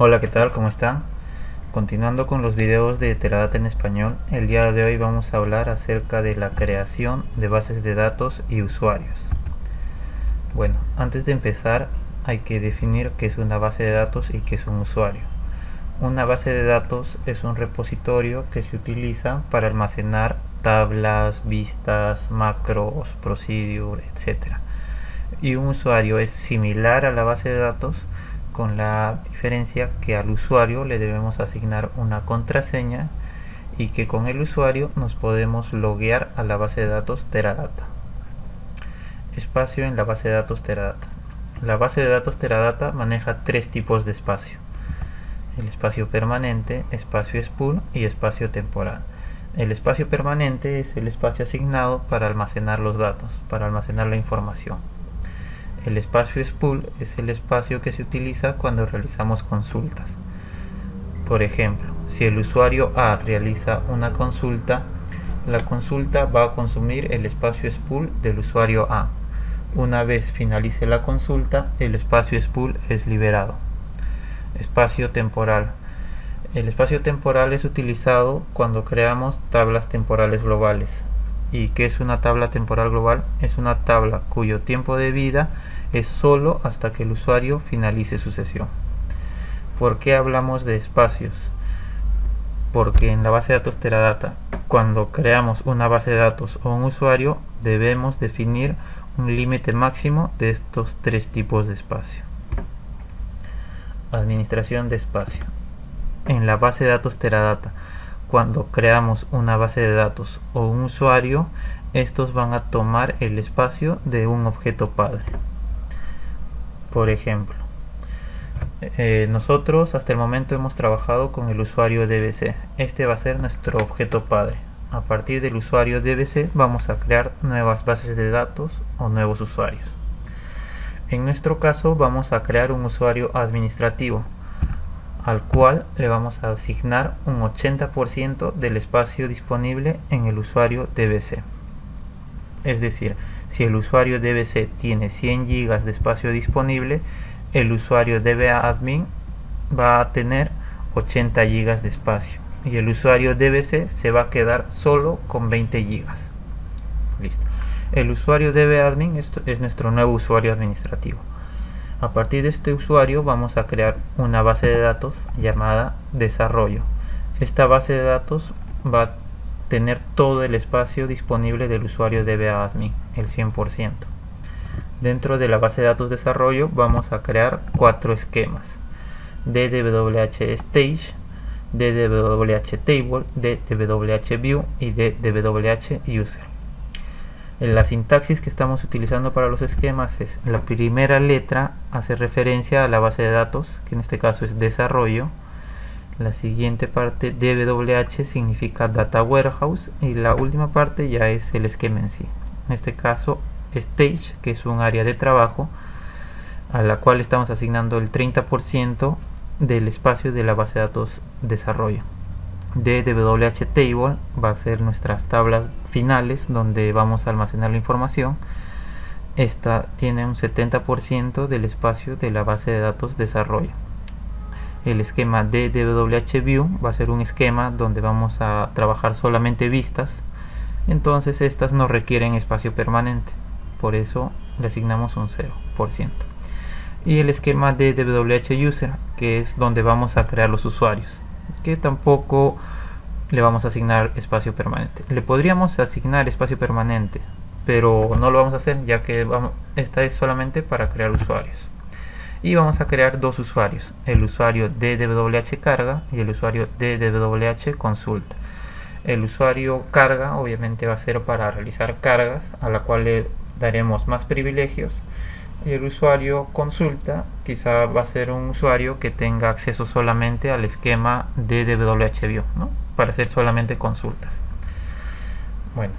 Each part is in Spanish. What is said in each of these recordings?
Hola, ¿qué tal? ¿Cómo están? Continuando con los videos de Teradata en español, el día de hoy vamos a hablar acerca de la creación de bases de datos y usuarios. Bueno, antes de empezar hay que definir qué es una base de datos y qué es un usuario. Una base de datos es un repositorio que se utiliza para almacenar tablas, vistas, macros, procedures, etc. Y un usuario es similar a la base de datos, con la diferencia que al usuario le debemos asignar una contraseña y que con el usuario nos podemos loguear a la base de datos Teradata. Espacio en la base de datos Teradata. La base de datos Teradata maneja tres tipos de espacio: el espacio permanente, espacio spool y espacio temporal. El espacio permanente es el espacio asignado para almacenar los datos, para almacenar la información. El espacio spool es el espacio que se utiliza cuando realizamos consultas. Por ejemplo, si el usuario A realiza una consulta, la consulta va a consumir el espacio spool del usuario A. Una vez finalice la consulta, el espacio spool es liberado. Espacio temporal. El espacio temporal es utilizado cuando creamos tablas temporales globales. ¿Y qué es una tabla temporal global? Es una tabla cuyo tiempo de vida es solo hasta que el usuario finalice su sesión. ¿Por qué hablamos de espacios? Porque en la base de datos Teradata, cuando creamos una base de datos o un usuario, debemos definir un límite máximo de estos tres tipos de espacio. Administración de espacio. En la base de datos Teradata, cuando creamos una base de datos o un usuario, estos van a tomar el espacio de un objeto padre. Por ejemplo, nosotros hasta el momento hemos trabajado con el usuario DBC. Este va a ser nuestro objeto padre. A partir del usuario DBC vamos a crear nuevas bases de datos o nuevos usuarios. En nuestro caso vamos a crear un usuario administrativo, al cual le vamos a asignar un 80% del espacio disponible en el usuario DBC. Es decir, si el usuario DBC tiene 100 GB de espacio disponible, el usuario DBAdmin va a tener 80 GB de espacio y el usuario DBC se va a quedar solo con 20 GB. Listo. El usuario DBAdmin es nuestro nuevo usuario administrativo. A partir de este usuario vamos a crear una base de datos llamada desarrollo. Esta base de datos va a tener todo el espacio disponible del usuario DBAdmin, el 100%. Dentro de la base de datos desarrollo vamos a crear 4 esquemas: DWH Stage, DWH Table, DWH View y DWH User. La sintaxis que estamos utilizando para los esquemas es: la primera letra hace referencia a la base de datos, que en este caso es desarrollo. La siguiente parte, DWH, significa Data Warehouse, y la última parte ya es el esquema en sí. En este caso, Stage, que es un área de trabajo a la cual estamos asignando el 30% del espacio de la base de datos desarrollo. DWH Table va a ser nuestras tablas finales donde vamos a almacenar la información. Esta tiene un 70% del espacio de la base de datos desarrollo. El esquema DWH View va a ser un esquema donde vamos a trabajar solamente vistas, entonces estas no requieren espacio permanente, por eso le asignamos un 0%. Y el esquema DWH User, que es donde vamos a crear los usuarios, que tampoco le vamos a asignar espacio permanente. Le podríamos asignar espacio permanente, pero no lo vamos a hacer, ya que esta es solamente para crear usuarios. Y vamos a crear dos usuarios: el usuario DWH carga y el usuario DWH consulta. El usuario carga obviamente va a ser para realizar cargas, a la cual le daremos más privilegios. Y el usuario consulta quizá va a ser un usuario que tenga acceso solamente al esquema DWH View, ¿no? Para hacer solamente consultas. Bueno,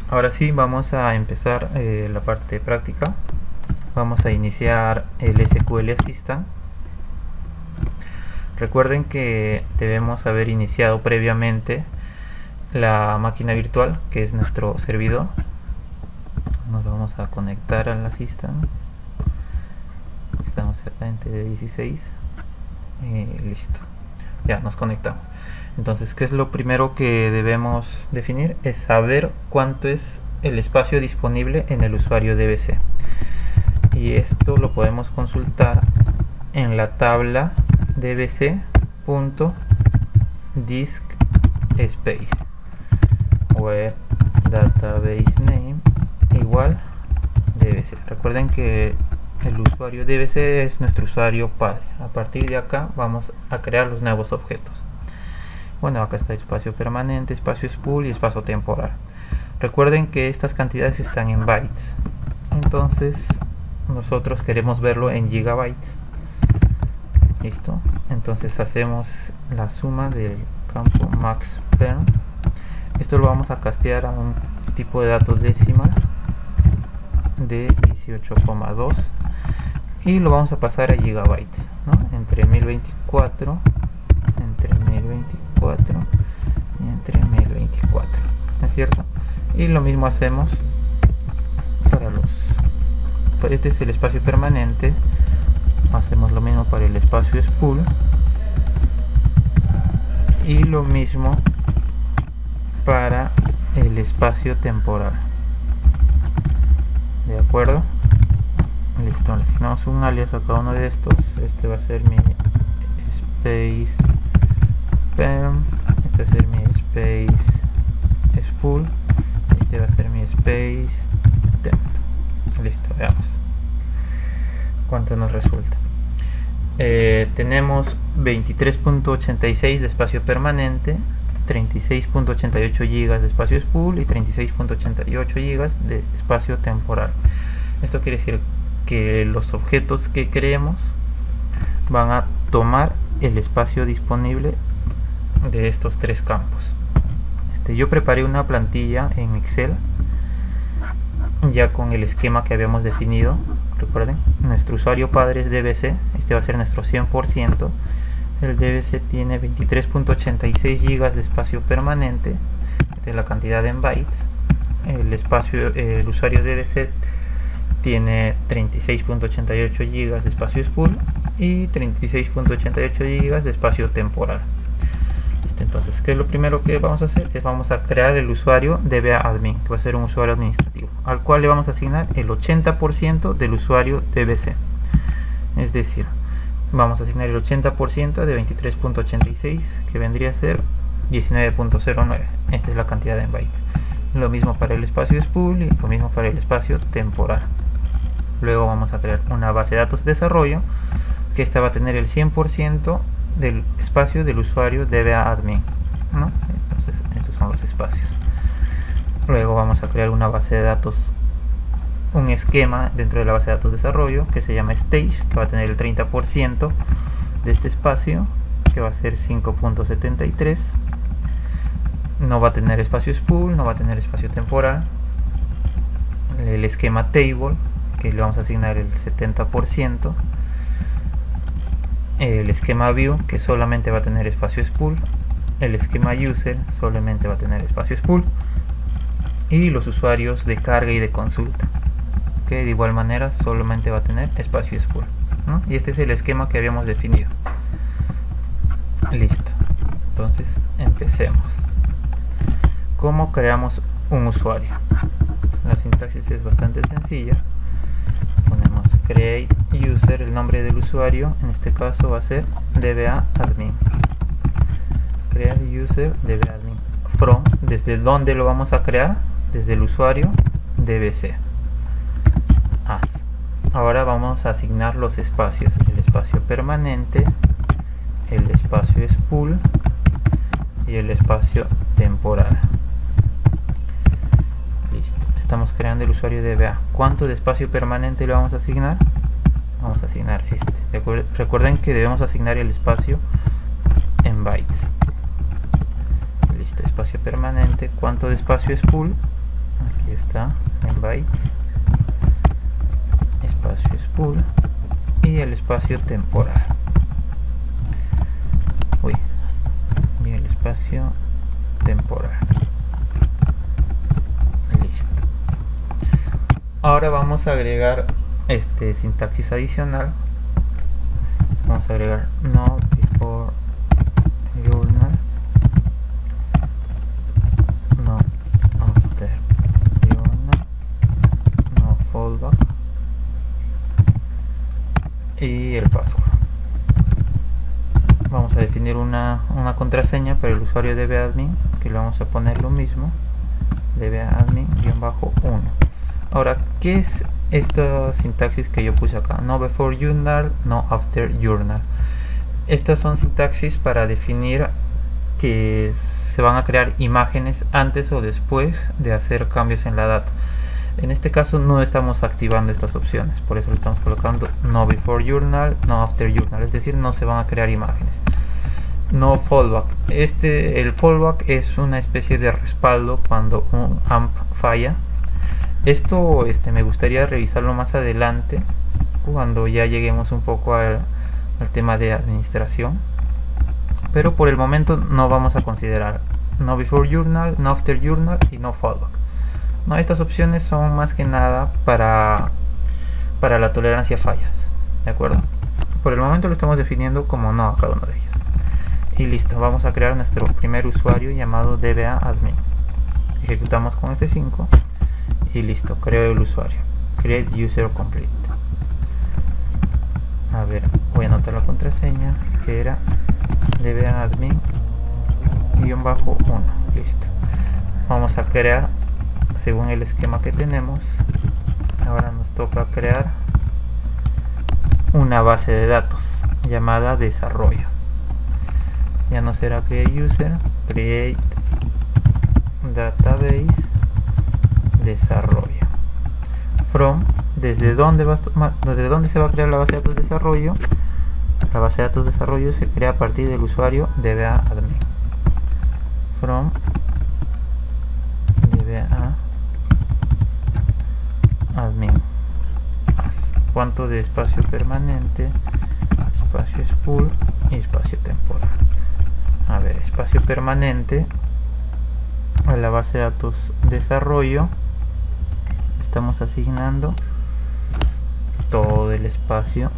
ahora sí vamos a empezar la parte práctica. Vamos a iniciar el SQL Assistant. Recuerden que debemos haber iniciado previamente la máquina virtual, que es nuestro servidor. Nos vamos a conectar al Assistant. Estamos exactamente de 16. Listo, ya nos conectamos. Entonces, ¿qué es lo primero que debemos definir? Es saber cuánto es el espacio disponible en el usuario DBC, y esto lo podemos consultar en la tabla dbc.disk_space, where database name igual dbc. Recuerden que el usuario dbc es nuestro usuario padre. A partir de acá vamos a crear los nuevos objetos. Bueno, acá está el espacio permanente, espacio spool y espacio temporal. Recuerden que estas cantidades están en bytes, entonces nosotros queremos verlo en gigabytes. Listo, entonces hacemos la suma del campo maxperm. Esto lo vamos a castear a un tipo de datos decimal de 18,2 y lo vamos a pasar a gigabytes, ¿no? entre 1024 y entre 1024, ¿no es cierto? Y lo mismo hacemos para este es el espacio permanente, hacemos lo mismo para el espacio spool y lo mismo para el espacio temporal. ¿De acuerdo? Listo, le asignamos un alias a cada uno de estos. Este va a ser mi space perm, este va a ser mi space spool, este va a ser mi space temp. Listo, veamos cuánto nos resulta. Tenemos 23.86 de espacio permanente, 36.88 GB de espacio spool y 36.88 GB de espacio temporal. Esto quiere decir que los objetos que creemos van a tomar el espacio disponible de estos tres campos. Yo preparé una plantilla en Excel ya con el esquema que habíamos definido. Recuerden, nuestro usuario padre es dbc, este va a ser nuestro 100%. El dbc tiene 23.86 GB de espacio permanente, de la cantidad en bytes. El usuario dbc tiene 36.88 GB de espacio spool y 36.88 GB de espacio temporal. Entonces, ¿qué es lo primero que vamos a hacer? Vamos a crear el usuario dbadmin, que va a ser un usuario administrativo, al cual le vamos a asignar el 80% del usuario dbc. Es decir, vamos a asignar el 80% de 23.86, que vendría a ser 19.09. Esta es la cantidad en bytes. Lo mismo para el espacio spool y lo mismo para el espacio temporal. Luego vamos a crear una base de datos de desarrollo, que esta va a tener el 100% del espacio del usuario dbadmin, ¿no? Entonces estos son los espacios. Luego vamos a crear una base de datos, un esquema dentro de la base de datos de desarrollo que se llama stage, que va a tener el 30% de este espacio, que va a ser 5.73. No va a tener espacio spool, no va a tener espacio temporal. El esquema table, que le vamos a asignar el 70%. El esquema view, que solamente va a tener espacio spool. El esquema user solamente va a tener espacio spool. Y los usuarios de carga y de consulta, que de igual manera solamente va a tener espacio spool, ¿no? Y este es el esquema que habíamos definido. Listo, entonces empecemos. ¿Cómo creamos un usuario? La sintaxis es bastante sencilla. Ponemos create user, el nombre del usuario, en este caso va a ser dbadmin. Create user dbadmin. From, ¿desde dónde lo vamos a crear? Desde el usuario dbc. As. Ahora vamos a asignar los espacios: el espacio permanente, el espacio spool y el espacio temporal. Listo, estamos creando el usuario dba. ¿Cuánto de espacio permanente le vamos a asignar? Vamos a asignar este. Recuerden que debemos asignar el espacio en bytes. Listo, espacio permanente. ¿Cuánto de espacio spool? Aquí está, en bytes. Espacio spool y el espacio temporal. Y el espacio temporal. Listo. Ahora vamos a agregar sintaxis adicional. Vamos a agregar node a definir una contraseña para el usuario dbadmin, que le vamos a poner lo mismo, dbadmin-1. ahora, ¿qué es esta sintaxis que yo puse acá? No before journal, no after journal. Estas son sintaxis para definir que se van a crear imágenes antes o después de hacer cambios en la data. En este caso no estamos activando estas opciones, por eso le estamos colocando no before journal, no after journal, es decir, no se van a crear imágenes. No fallback. El fallback es una especie de respaldo cuando un AMP falla. Esto me gustaría revisarlo más adelante, cuando ya lleguemos un poco al tema de administración, pero por el momento no vamos a considerar no before journal, no after journal y no fallback. No, estas opciones son más que nada para la tolerancia a fallas, ¿de acuerdo? Por el momento lo estamos definiendo como no a cada uno de ellos. Y listo, vamos a crear nuestro primer usuario llamado dbadmin. Ejecutamos con F5 y listo, creo el usuario. Create user complete. A ver, voy a anotar la contraseña, que era dbadmin-1. Listo. Vamos a crear según el esquema que tenemos. Ahora nos toca crear una base de datos llamada desarrollo. Ya no será create user, create database desarrollo. From, desde dónde se va a crear la base de datos desarrollo. La base de datos desarrollo se crea a partir del usuario dbadmin. From dbadmin. ¿Cuánto de espacio permanente? Espacio spool y espacio temporal. A ver, espacio permanente a la base de datos desarrollo estamos asignando todo el espacio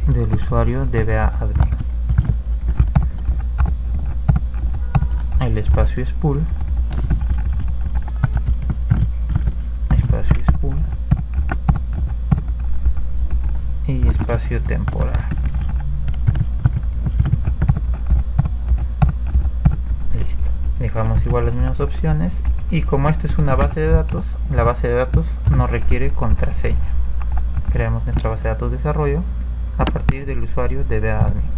del usuario dbadmin. El espacio spool, y espacio temporal. Listo, dejamos igual las mismas opciones, y como esto es una base de datos, la base de datos no requiere contraseña. Creamos nuestra base de datos desarrollo a partir del usuario dbadmin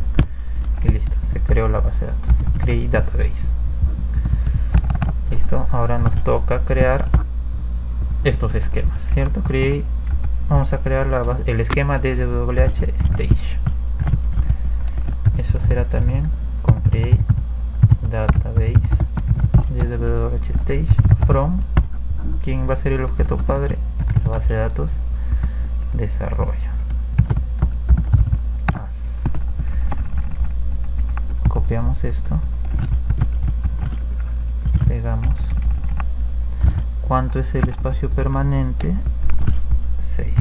y listo, se creó la base de datos. Create database. Listo, ahora nos toca crear estos esquemas, ¿cierto? Vamos a crear el esquema de DWH stage. Eso será también con create database DWH stage from. ¿Quién va a ser el objeto padre? La base de datos desarrollo. Copiamos esto, pegamos. ¿Cuánto es el espacio permanente? 6.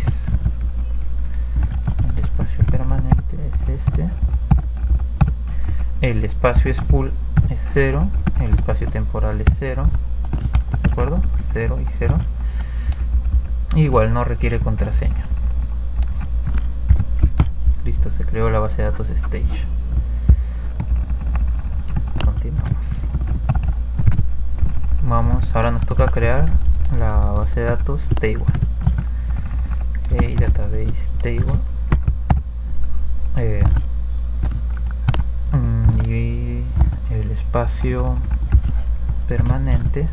El espacio permanente es este. El espacio spool es 0. El espacio temporal es 0. ¿De acuerdo? 0 y 0. Igual no requiere contraseña. Listo, se creó la base de datos stage. Continuamos. Ahora nos toca crear la base de datos table. Okay, database table. Y el espacio permanente.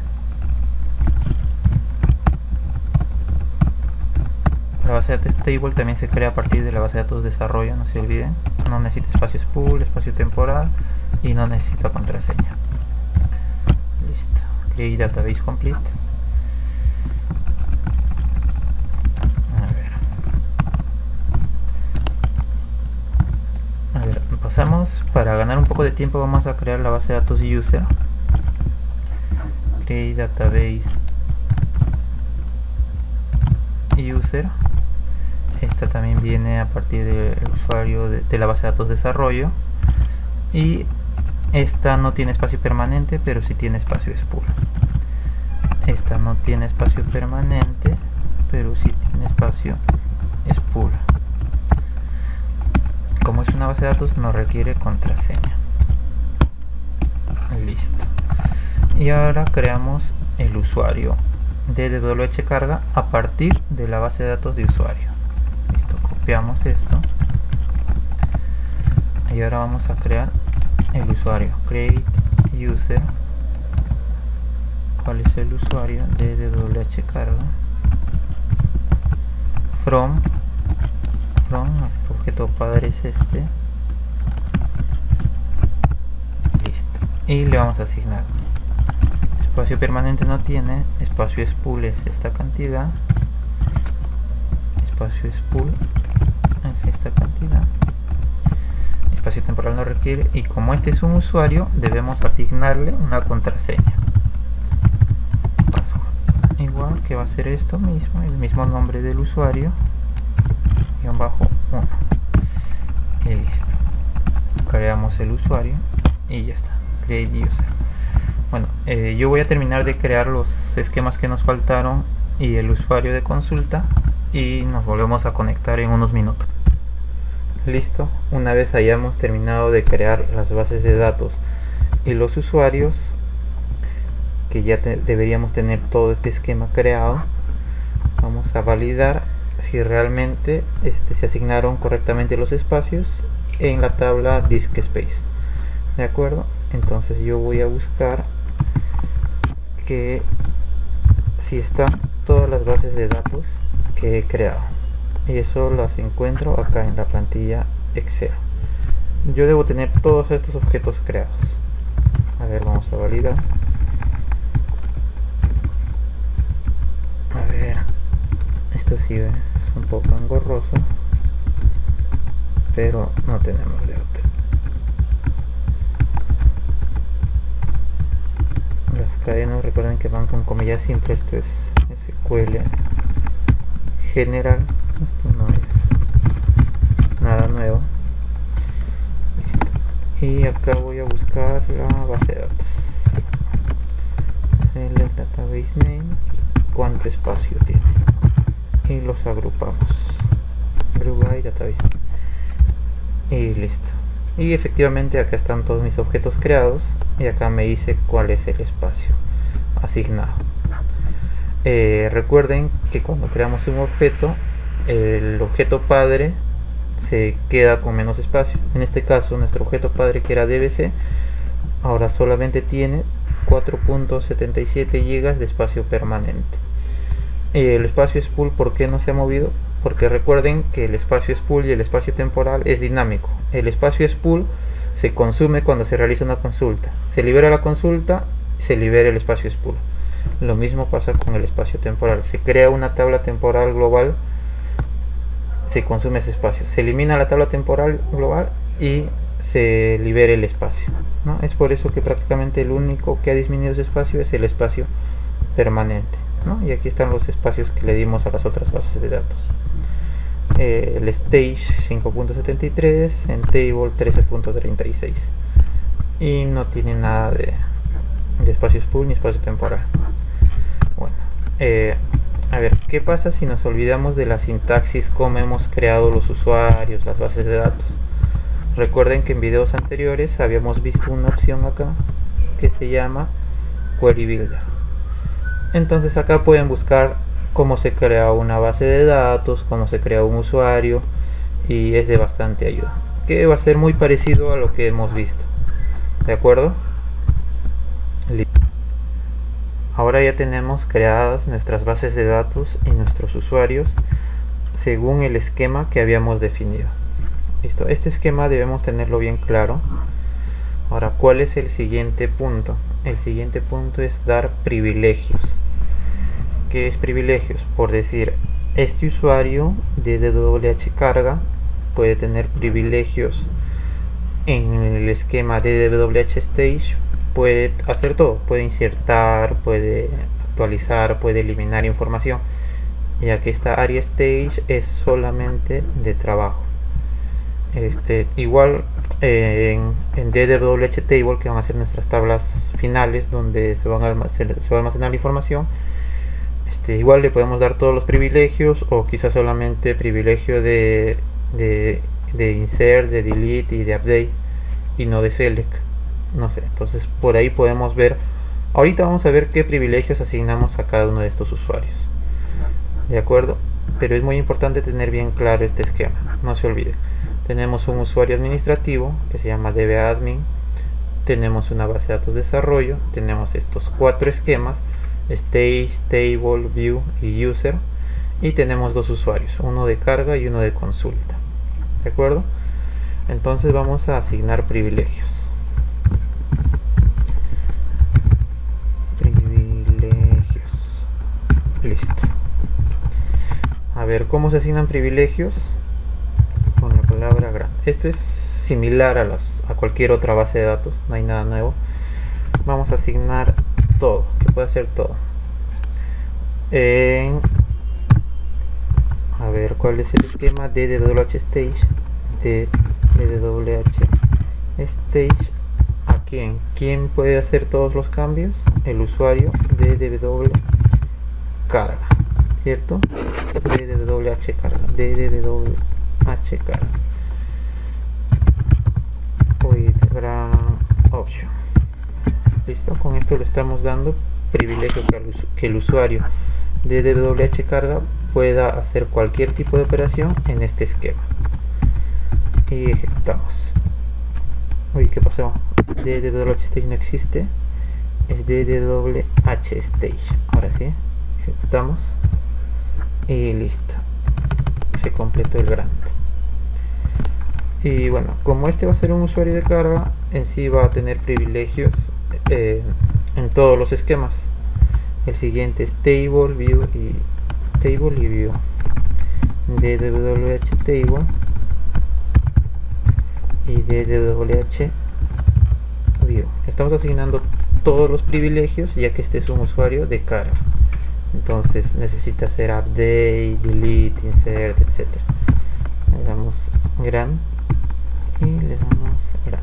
La base de datos table también se crea a partir de la base de datos desarrollo, no se olviden. No necesita espacio spool, espacio temporal y no necesita contraseña. Listo. Create database complete. A ver, pasamos. Para ganar un poco de tiempo vamos a crear la base de datos user. Create database user. Esta también viene a partir del usuario de la base de datos desarrollo, y esta no tiene espacio permanente pero sí tiene espacio spool. Esta no tiene espacio permanente pero sí tiene espacio spool. como es una base de datos no requiere contraseña. Listo. Y ahora creamos el usuario de DWH carga a partir de la base de datos de usuario. Listo, copiamos esto y ahora vamos a crear el usuario. Create user. ¿Cuál es el usuario de DWH carga? From nuestro objeto padre es este. Listo, y le vamos a asignar espacio permanente, no tiene espacio spool, es esta cantidad, espacio spool es esta cantidad, espacio temporal no requiere, y como este es un usuario debemos asignarle una contraseña, password, igual que va a ser esto mismo, el mismo nombre del usuario, _1, y listo. Creamos el usuario y ya está. Create user. Bueno, yo voy a terminar de crear los esquemas que nos faltaron y el usuario de consulta y nos volvemos a conectar en unos minutos. Listo, una vez hayamos terminado de crear las bases de datos y los usuarios, que ya deberíamos tener todo este esquema creado, vamos a validar si realmente se asignaron correctamente los espacios en la tabla disk space. ¿De acuerdo? Entonces yo voy a buscar que si están todas las bases de datos que he creado, y eso las encuentro acá en la plantilla Excel. Yo debo tener todos estos objetos creados. A ver, vamos a validar. A ver, esto sí es un poco engorroso, pero no tenemos de otra. Las cadenas, recuerden que van con comillas simples. Esto es SQL general, esto no es nada nuevo. Listo. Y acá voy a buscar la base de datos, el database name y cuánto espacio tiene, y los agrupamos, group by database, y listo. Y efectivamente acá están todos mis objetos creados y acá me dice cuál es el espacio asignado. Recuerden que cuando creamos un objeto, el objeto padre se queda con menos espacio. En este caso nuestro objeto padre, que era DBC, ahora solamente tiene 4.77 GB de espacio permanente. El espacio spool, ¿por qué no se ha movido? Porque recuerden que el espacio spool y el espacio temporal es dinámico. El espacio spool se consume cuando se realiza una consulta, se libera la consulta, se libera el espacio spool. Lo mismo pasa con el espacio temporal. Se crea una tabla temporal global, se consume ese espacio, se elimina la tabla temporal global y se libera el espacio, ¿no? Es por eso que prácticamente el único que ha disminuido ese espacio es el espacio permanente, ¿no? Y aquí están los espacios que le dimos a las otras bases de datos. El stage 5.73, en table 13.36, y no tiene nada de espacio spool ni espacio temporal. Bueno, a ver, ¿qué pasa si nos olvidamos de la sintaxis, cómo hemos creado los usuarios, las bases de datos? Recuerden que en videos anteriores habíamos visto una opción acá que se llama Query Builder. Entonces acá pueden buscar cómo se crea una base de datos, cómo se crea un usuario, y es de bastante ayuda, que va a ser muy parecido a lo que hemos visto. ¿De acuerdo? Ahora ya tenemos creadas nuestras bases de datos y nuestros usuarios según el esquema que habíamos definido. Listo, este esquema debemos tenerlo bien claro. Ahora, ¿cuál es el siguiente punto? El siguiente punto es dar privilegios. ¿Qué es privilegios? Por decir, este usuario de DWH carga puede tener privilegios en el esquema de DWH stage. Puede hacer todo, puede insertar, puede actualizar, puede eliminar información, ya que esta área stage es solamente de trabajo. Igual en DWH table, que van a ser nuestras tablas finales donde se va a almacenar la información, igual le podemos dar todos los privilegios, o quizás solamente privilegio de de insert, de delete y de update y no de select, no sé. Entonces por ahí podemos ver. Ahorita vamos a ver qué privilegios asignamos a cada uno de estos usuarios, de acuerdo, pero es muy importante tener bien claro este esquema, no se olvide. Tenemos un usuario administrativo que se llama dbadmin, tenemos una base de datos de desarrollo, tenemos estos 4 esquemas: stage, table, view y user, y tenemos 2 usuarios, uno de carga y uno de consulta, de acuerdo. Entonces vamos a asignar privilegios. Listo. A ver, ¿cómo se asignan privilegios? Con la palabra grande. Esto es similar a cualquier otra base de datos, no hay nada nuevo. Vamos a asignar todo, que puede ser todo. A ver, ¿cuál es el esquema? DWH stage, DWH stage. ¿A quién? ¿Quién puede hacer todos los cambios? El usuario DWH carga, ¿cierto? DWH carga, DWH carga. With grant option. Listo, con esto le estamos dando privilegio que el usuario de DWH carga pueda hacer cualquier tipo de operación en este esquema. Y ejecutamos. Uy, ¿qué pasó? DWH stage no existe, es DWH stage. Ahora sí, ejecutamos y listo, se completó el grant. Y bueno, como este va a ser un usuario de carga, en sí va a tener privilegios en todos los esquemas. El siguiente es table, view y view. DWH table y DWH view. Estamos asignando todos los privilegios ya que este es un usuario de carga. Entonces necesita hacer update, delete, insert, etc. Le damos grant y le damos grant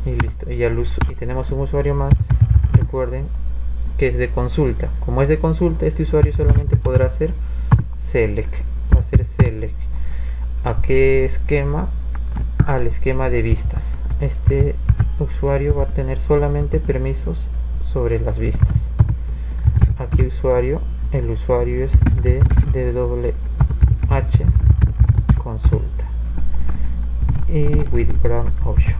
y listo. Y tenemos un usuario más, recuerden, que es de consulta. Como es de consulta, este usuario solamente podrá hacer select. Va a ser select. ¿A qué esquema? Al esquema de vistas. Este usuario va a tener solamente permisos sobre las vistas. Aquí usuario, el usuario es de DWH consulta y with grant option.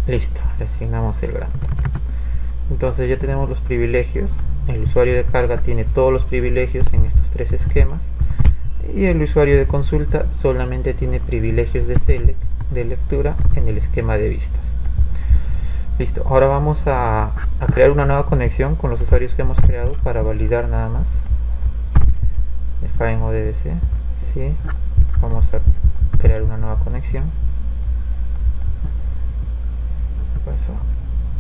Listo, le asignamos el grant. Entonces ya tenemos los privilegios. El usuario de carga tiene todos los privilegios en estos 3 esquemas y el usuario de consulta solamente tiene privilegios de select, de lectura, en el esquema de vistas. Listo, ahora vamos a crear una nueva conexión con los usuarios que hemos creado para validar nada más. Define ODBC, sí, vamos a crear una nueva conexión. ¿Qué pasó?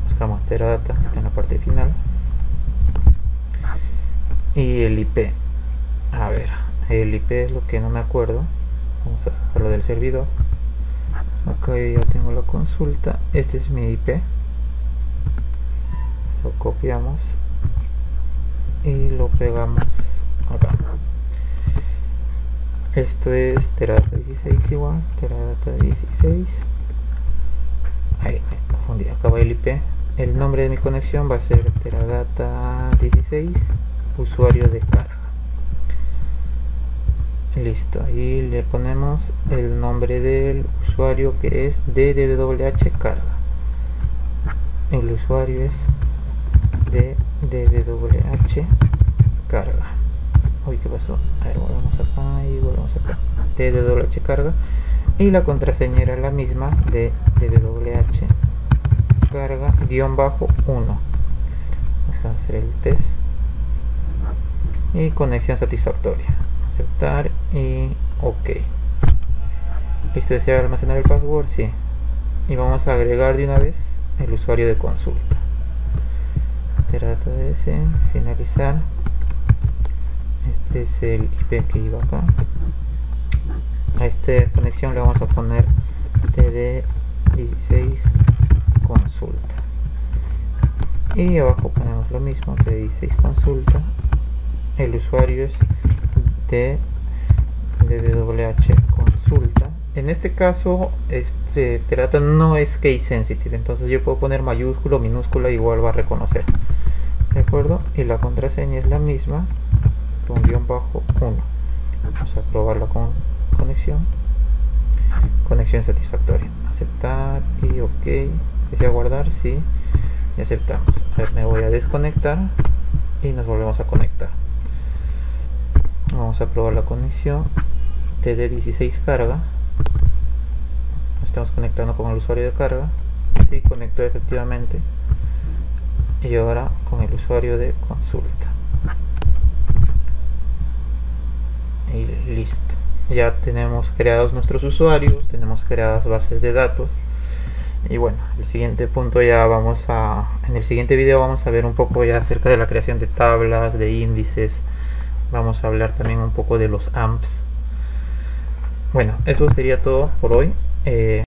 Buscamos Teradata, que está en la parte final. Y el IP, a ver, el IP es lo que no me acuerdo. Vamos a sacarlo del servidor. Acá ya tengo la consulta, este es mi IP. Lo copiamos y lo pegamos acá. Esto es Teradata 16 igual, Teradata 16. Ahí me confundí, acá va el IP. El nombre de mi conexión va a ser Teradata 16 usuario de carga. Listo, y le ponemos el nombre del usuario que es DWH carga. El usuario es DWH carga. Uy, ¿qué pasó? A ver, volvemos acá y volvemos acá. DWH carga. Y la contraseña era la misma, de DWH carga _1. Vamos a hacer el test. Y conexión satisfactoria. Aceptar y OK. Listo, ¿desea almacenar el password? Sí. Y vamos a agregar de una vez el usuario de consulta. Teradata DS, finalizar. Este es el IP que iba acá. A esta conexión le vamos a poner TD16 consulta. Y abajo ponemos lo mismo, TD16 consulta. El usuario es de LWH consulta. En este caso Teradata no es case sensitive, entonces yo puedo poner mayúscula, minúscula, igual va a reconocer, de acuerdo. Y la contraseña es la misma, con _1. Vamos a probar la conexión satisfactoria, aceptar y ok. Desea guardar, sí, y aceptamos. A ver, me voy a desconectar y nos volvemos a conectar. Vamos a probar la conexión. TD16 carga. Estamos conectando con el usuario de carga. Sí, conectó efectivamente. Y ahora con el usuario de consulta. Y listo. Ya tenemos creados nuestros usuarios, tenemos creadas bases de datos. Y bueno, el siguiente punto ya en el siguiente video vamos a ver un poco ya acerca de la creación de tablas, de índices. Vamos a hablar también un poco de los AMPs. Bueno, eso sería todo por hoy.